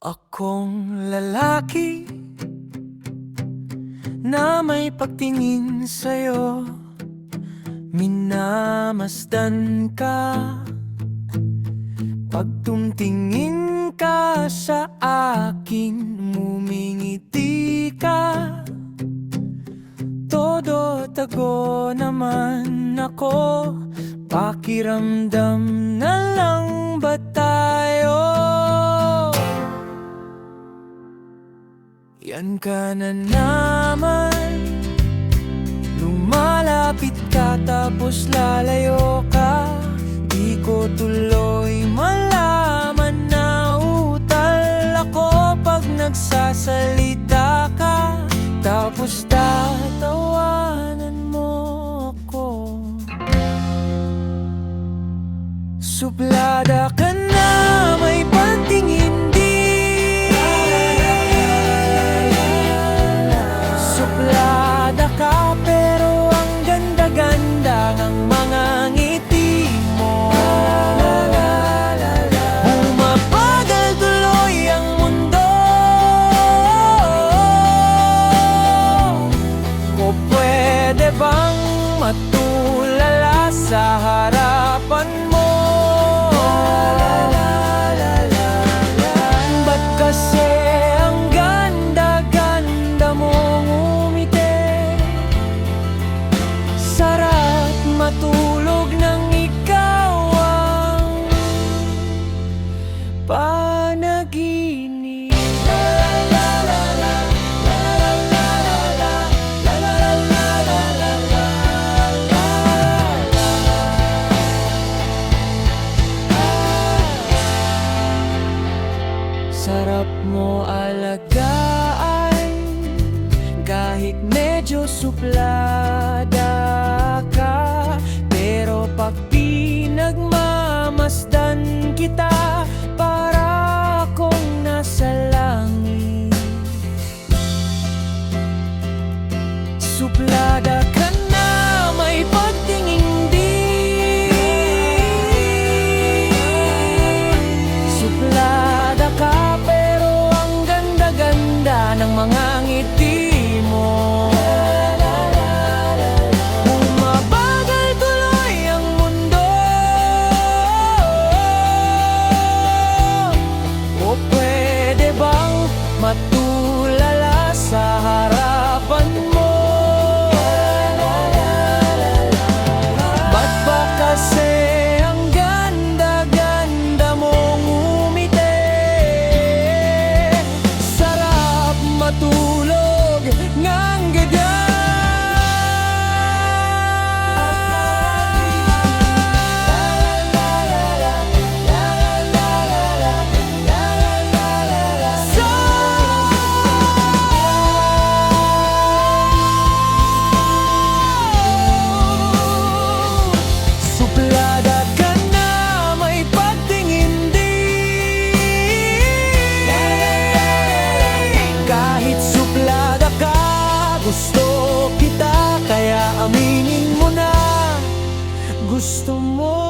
Akong lalaki na may pagtingin sa'yo, minamasdan ka. Pag tumtingin ka sa akin, mumingiti ka. Todo tago naman ako, pakiramdam na lang ba tayo? Yan ka na naman, lumalapit ka tapos lalayo ka. Di ko tuloy malaman na utal ako pag nagsasalita ka. Tapos tatawanan mo ako. Suplada ka na, may pantingin. Suplada ka pero ang ganda-ganda ng mga ngiti mo. Bumabagal tuloy ang mundo, o pwede bang matulala sa harapan mo? Ba't kasi ang ganda-ganda mong umiti? Sarap matulog nang ikaw ang panaginip. Sarap mo alagaan, kahit medyo suplada ka. Pero pag pinagmamasdan kita, para akong nasa langit. Suplada ka na, may pagtingin din. Suplada ka pero ang ganda-ganda ng mga ngiti mo. Bumabagal tuloy ang mundo, o pwede bang matulala sa harapan mo? Ba't ba kasi ang ganda-ganda mong umiti? Sarap matulog ngang ganyan. Suplada ka na, may pagtingin din. Kahit suplada ka, gusto kita, kaya aminin mo na gusto mo.